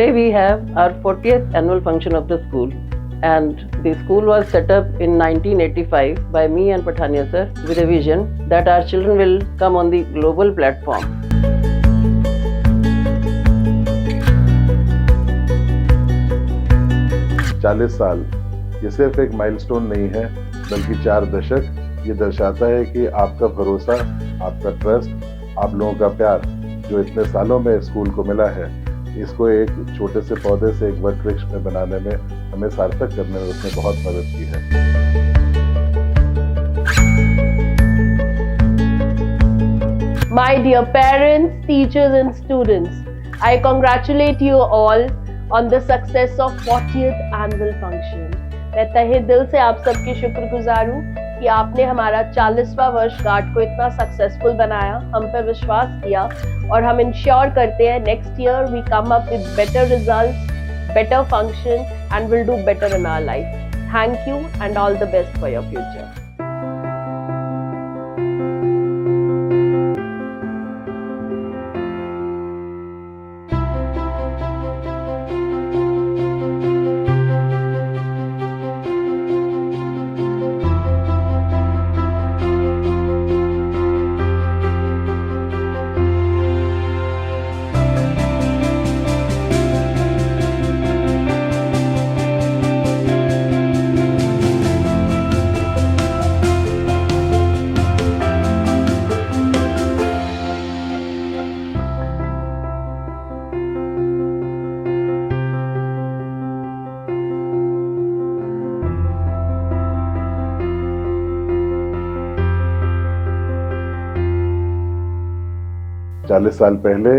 Today we have our 40th annual function of the school, and the school was set up in 1985 by me and Pathania sir with a vision that our children will come on the global platform. चालीस साल ये सिर्फ एक milestone नहीं है, बल्कि 4 दशक। ये दर्शाता है कि आपका भरोसा, आपका ट्रस्ट, आप लोगों का प्यार जो इतने सालों में स्कूल को मिला है, इसको एक छोटे से पौधे से एक वट वृक्ष में बनाने में, हमें सार्थक करने में उसने बहुत मदद की है। My dear parents, teachers and students, I congratulate you all on the success of 40th annual function. मैं तहे दिल से आप सबकी शुक्रगुजार हूँ कि आपने हमारा 40वां वर्षगांठ को इतना सक्सेसफुल बनाया, हम पर विश्वास किया, और हम इंश्योर करते हैं next year we come up with better results, better function, and will do better in our life. Thank you and all the best for your future. चालीस साल पहले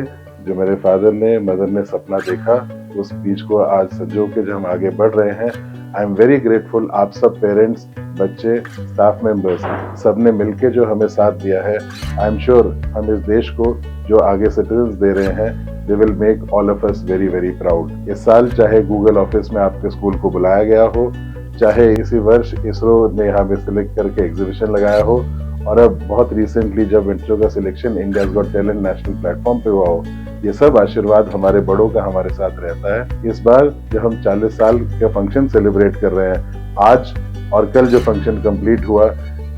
जो मेरे फादर ने, मदर ने सपना देखा, उस बीच को आज संजो के जो हम आगे बढ़ रहे हैं, आई एम वेरी ग्रेटफुल। आप सब पेरेंट्स, बच्चे, स्टाफ मेंबर्स, सब ने मिलके जो हमें साथ दिया है, आई एम श्योर हम इस देश को जो आगे सिटीजन्स दे रहे हैं, they will make all of us very very proud. इस साल चाहे गूगल ऑफिस में आपके स्कूल को बुलाया गया हो, चाहे इसी वर्ष इसरो ने हमें सिलेक्ट करके एग्जीबिशन लगाया हो, और अब बहुत रिसेंटली जब इंट्रो का selection India's got talent national platform पे हुआ हो, ये सब आशीर्वाद हमारे बड़ों का हमारे साथ रहता है। इस बार जब हम 40 साल का फंक्शन सेलिब्रेट कर रहे हैं, आज और कल जो फंक्शन कंप्लीट हुआ,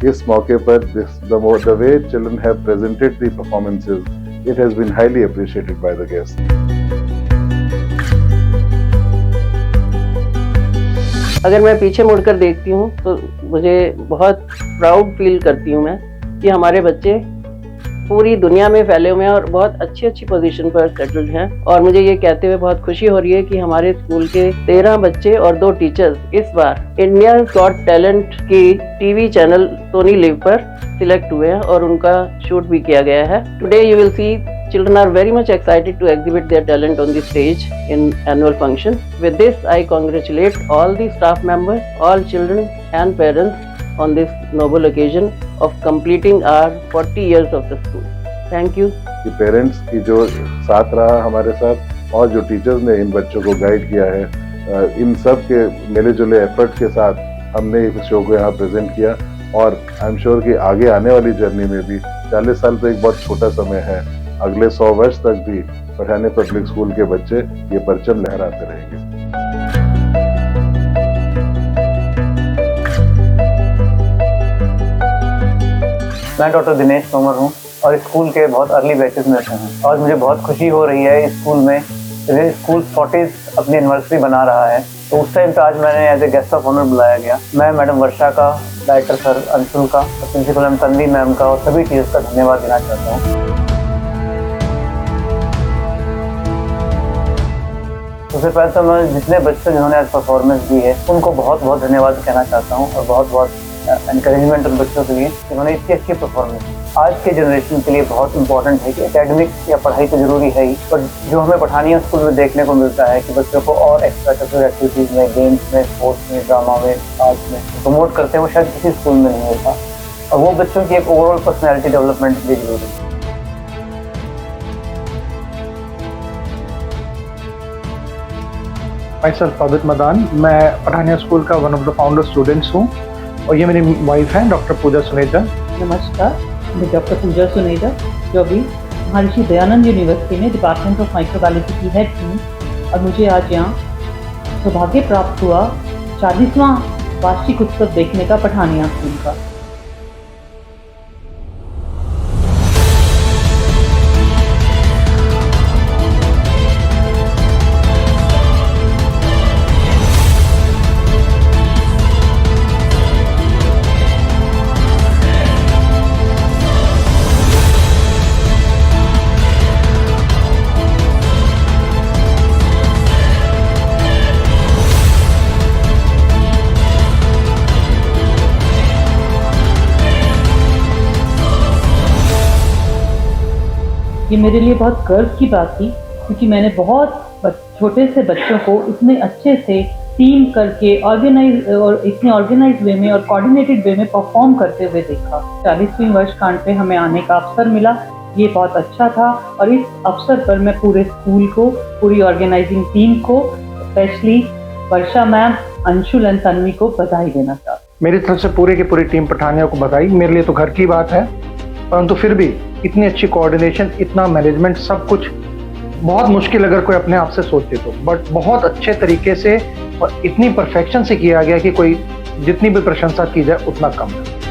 इस मौके पर the way children have presented the performances, it has been highly appreciated by the guests. अगर मैं पीछे मुड़कर देखती हूँ तो मुझे बहुत प्राउड फील करती हूँ मैं कि हमारे बच्चे पूरी दुनिया में फैले हुए हैं और बहुत अच्छी पोजीशन पर सेटल्ड हैं, और मुझे ये कहते हुए बहुत खुशी हो रही है कि हमारे स्कूल के 13 बच्चे और 2 टीचर्स इस बार इंडिया गॉट टैलेंट की टीवी चैनल सोनी लिव पर सिलेक्ट हुए हैं और उनका शूट भी किया गया है। Today you will see children are very much excited to exhibit their talent on the stage in annual function. With this, I congratulate all the staff members, all children and parents on this noble occasion of completing our 40 years of the school. Thank you. कि parents की जो साथ रहा हमारे साथ, और जो teachers ने इन बच्चों को गाइड किया है, इन सब के मिले जुले एफर्ट के साथ हमने इस शो को यहाँ प्रेजेंट किया, और आई एम श्योर कि आगे आने वाली जर्नी में भी 40 साल तो एक बहुत छोटा समय है, अगले 100 वर्ष तक भी पठानिया पब्लिक स्कूल के बच्चे ये परचम लहराते रहेंगे। मैं डॉक्टर दिनेश तोमर हूँ और स्कूल के बहुत अर्ली बैचेस में से हूँ, और मुझे बहुत खुशी हो रही है इस स्कूल में। स्कूल 40 अपनी एनिवर्सरी बना रहा है, तो उस टाइम पे आज मैंने as a guest of honour बुलाया गया। मैं मैडम वर्षा का, डायरेक्टर सर अंशुल का, प्रिंसिपल मैम तन्वी मैम का और सभी टीचर्स का धन्यवाद देना चाहता हूँ। सबसे पहले तो मैं जितने बच्चे जिन्होंने आज परफॉर्मेंस दी है उनको बहुत बहुत धन्यवाद कहना चाहता हूँ, और बहुत बहुत एनकरेजमेंट उन बच्चों के लिए जिन्होंने इतनी अच्छी परफॉर्मेंस दी। आज के जनरेशन के लिए बहुत इंपॉर्टेंट है कि एकेडमिक्स या पढ़ाई तो जरूरी है ही, पर जो हमें पठानिया स्कूल में देखने को मिलता है कि बच्चों को और एक्स्ट्रा करिकुलर एक्टिविटीज़ में, गेम्स में, स्पोर्ट्स में, ड्रामा में, आर्ट्स में प्रमोट करते हैं, वो शायद किसी स्कूल में नहीं होता, और वो बच्चों की एक ओवरऑल पर्सनैलिटी डेवलपमेंट के लिए जरूरी है। myself Pavit Madan, मैं पठानिया स्कूल का one of the founder students हूँ, और ये मेरी वाइफ हैं डॉक्टर पूजा सुनेजा। नमस्कार, मैं डॉक्टर पूजा सुनेजा जो अभी महर्षि दयानंद यूनिवर्सिटी में डिपार्टमेंट ऑफ माइक्रोबायोलॉजी की हेड थी, और मुझे आज यहाँ सौभाग्य प्राप्त हुआ 40वां वार्षिक उत्सव देखने का पठानिया स्कूल का। ये मेरे लिए बहुत गर्व की बात थी, क्योंकि मैंने बहुत छोटे से बच्चों को इतने अच्छे से टीम करके इतने ऑर्गेनाइज वे में और कोऑर्डिनेटेड वे में परफॉर्म करते हुए देखा। 40वीं वर्षगांठ पे हमें आने का अवसर मिला, ये बहुत अच्छा था। और इस अवसर पर मैं पूरे स्कूल को, पूरी ऑर्गेनाइजिंग टीम को, specially Varsha ma'am, Anshul and Tanvi को बधाई देना चाहता हूँ। मेरी तरफ से पूरे की पूरी टीम पठानिया को बधाई। मेरे लिए तो घर की बात है, परंतु फिर भी इतनी अच्छी कोऑर्डिनेशन, इतना मैनेजमेंट, सब कुछ बहुत मुश्किल अगर कोई अपने आप से सोचे तो, बट बहुत अच्छे तरीके से और इतनी परफेक्शन से किया गया कि कोई जितनी भी प्रशंसा की जाए उतना कम है।